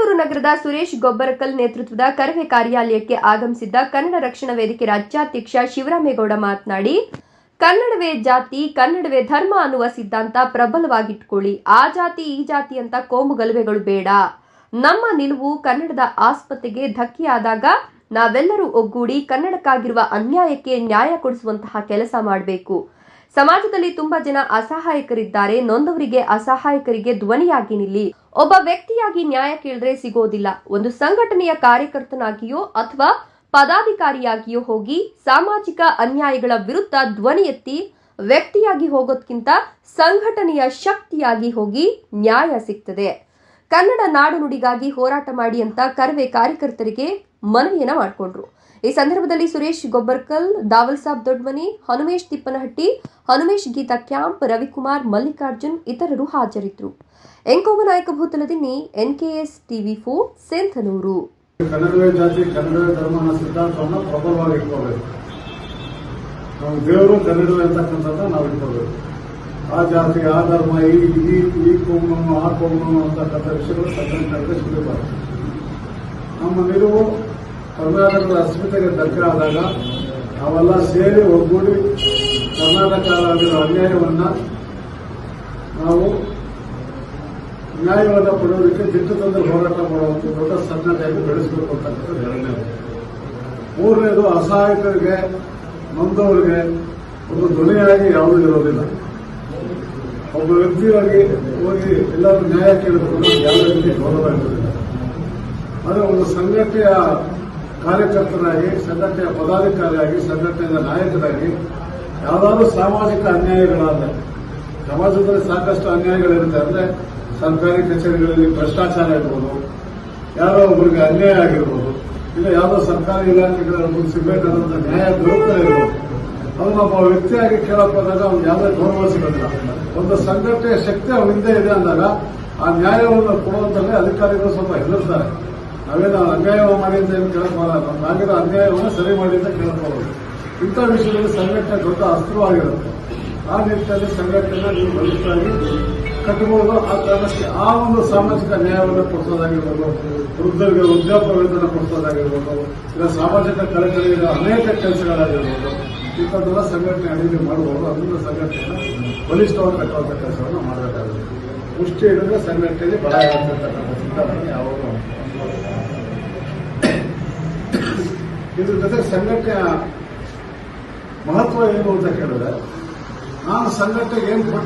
ಬೆಂಗಳೂರು ನಗರದ ಸುರೇಶ್ ಗೊಬ್ಬರಕಲ್ ನೇತೃತ್ವದ ಕರವೇ ಕಾರ್ಯಾಲಯಕ್ಕೆ ಆಗಮಿಸಿದ್ದ ಕನ್ನಡ ರಕ್ಷಣಾ ವೇದಿಕೆ ರಾಜ್ಯಾಧ್ಯಕ್ಷ ಶಿವರಾಮೇಗೌಡ ಮಾತನಾಡಿ, ಕನ್ನಡವೇ ಜಾತಿ, ಕನ್ನಡವೇ ಧರ್ಮ ಅನ್ನುವ ಸಿದ್ಧಾಂತ ಪ್ರಬಲವಾಗಿಟ್ಕೊಳ್ಳಿ. ಆ ಜಾತಿ ಈ ಜಾತಿ ಅಂತ ಕೋಮು ಗಲಭೆಗಳು ಬೇಡ. ನಮ್ಮ ನಿಲುವು ಕನ್ನಡದ ಆಸ್ಪತ್ರೆಗೆ ಧಕ್ಕೆಯಾದಾಗ ನಾವೆಲ್ಲರೂ ಒಗ್ಗೂಡಿ ಕನ್ನಡಕ್ಕಾಗಿರುವ ಅನ್ಯಾಯಕ್ಕೆ ನ್ಯಾಯ ಕೊಡಿಸುವಂತಹ ಕೆಲಸ ಮಾಡಬೇಕು. ಸಮಾಜದಲ್ಲಿ ತುಂಬಾ ಜನ ಅಸಹಾಯಕರಿದ್ದಾರೆ. ನೊಂದವರಿಗೆ, ಅಸಹಾಯಕರಿಗೆ ಧ್ವನಿಯಾಗಿ ನಿಲ್ಲಿ. ಒಬ್ಬ ವ್ಯಕ್ತಿಯಾಗಿ ನ್ಯಾಯ ಕೇಳಿದ್ರೆ ಸಿಗೋದಿಲ್ಲ. ಒಂದು ಸಂಘಟನೆಯ ಕಾರ್ಯಕರ್ತನಾಗಿಯೋ ಅಥವಾ ಪದಾಧಿಕಾರಿಯಾಗಿಯೋ ಹೋಗಿ ಸಾಮಾಜಿಕ ಅನ್ಯಾಯಗಳ ವಿರುದ್ಧ ಧ್ವನಿ ಎತ್ತಿ ವ್ಯಕ್ತಿಯಾಗಿ ಹೋಗೋದ್ಕಿಂತ ಸಂಘಟನೆಯ ಶಕ್ತಿಯಾಗಿ ಹೋಗಿ ನ್ಯಾಯ ಸಿಗ್ತದೆ. ಕನ್ನಡ ನಾಡು ನುಡಿಗಾಗಿ ಹೋರಾಟ ಮಾಡಿ ಅಂತ ಕರವೇ ಕಾರ್ಯಕರ್ತರಿಗೆ ಮನವಿಯನ್ನ ಮಾಡಿಕೊಂಡ್ರು. ಈ ಸಂದರ್ಭದಲ್ಲಿ ಸುರೇಶ್ ಗೊಬ್ಬರಕಲ್, ದಾವಲ್ ಸಾಬ್ ದೊಡ್ಮನಿ, ಹನುಮೇಶ್ ತಿಪ್ಪನಹಟ್ಟಿ, ಹನುಮೇಶ್ ಗೀತಾ ಕ್ಯಾಂಪ್, ರವಿಕುಮಾರ್, ಮಲ್ಲಿಕಾರ್ಜುನ್ ಇತರರು ಹಾಜರಿದ್ದರು. ಎಂಕೋವ ನಾಯಕ ಭೂತಲದಿನ್ನಿ, NKS TV4 ಸೇಂಥನೂರು. ಕನ್ನಡವೇ ಜಾತಿ, ಕನ್ನಡವೇ ಧರ್ಮ ಅನ್ನೋ ಸಿದ್ಧಾಂತವನ್ನು ಪ್ರಬಲವಾಗಿ ಇಟ್ಕೋಬೇಕು. ನಾವು ದೇವರು ಕನ್ನಡವೇ ಅಂತಕ್ಕಂಥದ್ದು ನಾವು ಇಟ್ಕೋಬೇಕು. ಆ ಜಾತಿ, ಆ ಧರ್ಮ, ಈ ಕೋಮು, ಆ ಕೋಮು ಅಂತಕ್ಕಂಥ ವಿಷಯಗಳು ಸಂಘಟನೆಗಳಿಗೆ ಸಿಗಬಾರದು. ನಮ್ಮ ನಿಲುವು ಕರ್ನಾಟಕದ ಅಸ್ಮಿತೆಗೆ ಧಕ್ಕೆ ಆದಾಗ ನಾವೆಲ್ಲ ಸೇರಿ ಒಗ್ಗೂಡಿ ಕರ್ನಾಟಕದಲ್ಲಿರೋ ಅನ್ಯಾಯವನ್ನ ನಾವು ನ್ಯಾಯವನ್ನು ಪಡೆಯೋದಕ್ಕೆ ದಿಟ್ಟುತಂದು ಹೋರಾಟ ಮಾಡುವಂಥ ದೊಡ್ಡ ಸಂಘಟನೆಯಾಗಿ ಬೆಳೆಸಬೇಕು ಅಂತಕ್ಕಂಥದ್ದು ಎರಡನೇದು. ಮೂರನೇದು, ಅಸಹಾಯಕರಿಗೆ, ನೊಂದವರಿಗೆ ಒಂದು ಧ್ವನಿಯಾಗಿ ಯಾವುದೂ ಇರೋದಿಲ್ಲ. ಒಬ್ಬ ವ್ಯಕ್ತಿಯಾಗಿ ಹೋಗಿ ಎಲ್ಲರೂ ನ್ಯಾಯ ಕೇಳಬೇಕು, ಯಾವುದೇ ರೀತಿ ಗೌರವ ಇರೋದಿಲ್ಲ. ಆದರೆ ಒಂದು ಸಂಘಟನೆಯ ಕಾರ್ಯಕರ್ತರಾಗಿ, ಸಂಘಟನೆಯ ಪದಾಧಿಕಾರಿಯಾಗಿ, ಸಂಘಟನೆಯ ನಾಯಕರಾಗಿ ಯಾವುದಾದ್ರೂ ಸಾಮಾಜಿಕ ಅನ್ಯಾಯಗಳಾದರೆ, ಸಮಾಜದಲ್ಲಿ ಸಾಕಷ್ಟು ಅನ್ಯಾಯಗಳಿರುತ್ತೆ. ಅಂದರೆ ಸರ್ಕಾರಿ ಕಚೇರಿಗಳಲ್ಲಿ ಭ್ರಷ್ಟಾಚಾರ ಇರ್ಬೋದು, ಯಾರೋ ಒಬ್ಬರಿಗೆ ಅನ್ಯಾಯ ಆಗಿರ್ಬೋದು, ಇಲ್ಲ ಯಾವುದೋ ಸರ್ಕಾರಿ ಇಲಾಖೆಗಳಲ್ಲಿ ಸಿಗಬೇಕಾದಂಥ ನ್ಯಾಯ ದೊರಕದೇ ಇರ್ಬೋದು. ಅದನ್ನ ಒಬ್ಬ ವ್ಯಕ್ತಿಯಾಗಿ ಕೇಳಕ್ ಹೋದಾಗ ಅವ್ನು ಯಾವುದೇ ಗೌರವ ಸಿಗೋದಿಲ್ಲ. ಒಂದು ಸಂಘಟನೆಯ ಶಕ್ತಿ ಅವ್ರ ಹಿಂದೆ ಇದೆ ಅಂದಾಗ ಆ ನ್ಯಾಯವನ್ನು ಕೊಡುವಂತಲ್ಲೇ ಅಧಿಕಾರಿಗಳು ಸ್ವಲ್ಪ ಹೆದರ್ತಾರೆ. ನಾವೇನು ಅನ್ಯಾಯ ಮಾಡಿ ಅಂತ ಏನು ಕೇಳಕ್ ಬರಲ್ಲ, ನಮ್ಗಾಗಿರೋ ಅನ್ಯಾಯವನ್ನು ಸರಿ ಮಾಡಿ ಅಂತ ಕೇಳಕ್ ಬರೋದು. ಇಂಥ ವಿಷಯದಲ್ಲಿ ಸಂಘಟನೆ ದೊಡ್ಡ ಅಸ್ತ್ರವಾಗಿರುತ್ತೆ. ಆ ನಿಟ್ಟಿನಲ್ಲಿ ಸಂಘಟನೆ ನೀವು ಬಲಿಷ್ಠರಾಗಿ ಕಟ್ಟಬಹುದು. ಆ ಕಾರಣಕ್ಕೆ ಆ ಒಂದು ಸಾಮಾಜಿಕ ನ್ಯಾಯವನ್ನು ಕೊಡಿಸೋದಾಗಿರ್ಬೋದು, ವೃದ್ಧರಿಗೆ ವೃದ್ಧಾಪ್ಯ ವೇತನ ಕೊಡಿಸೋದಾಗಿರ್ಬೋದು, ಇಲ್ಲ ಸಾಮಾಜಿಕ ಕಳೆಗಳಿರೋ ಅನೇಕ ಕೆಲಸಗಳಾಗಿರ್ಬೋದು, ಇಂಥದ್ದೆಲ್ಲ ಸಂಘಟನೆ ಅಡಿಯಲ್ಲಿ ಮಾಡಬಹುದು. ಅದರಿಂದ ಸಂಘಟನೆಯನ್ನು ಬಲಿಷ್ಠವಾಗಿ ಕಟ್ಟುವಂಥ ಕೆಲಸವನ್ನು ಮಾಡಬೇಕಾಗುತ್ತೆ. ಮುಷ್ಟಿ ಹಿಡಿದ್ರೆ ಸಂಘಟನೆಯಲ್ಲಿ ಬಲ ಇರತಕ್ಕಂಥ ಚಿಂತನೆ ಯಾವಾಗ ಇದ್ರ ಜೊತೆ ಸಂಘಟನೆಯ ಮಹತ್ವ ಏನು ಅಂತ ಕೇಳಿದ್ರೆ, ನಾನು ಸಂಘಟನೆಗೆ ಏನು ಕೊಟ್ಟೆ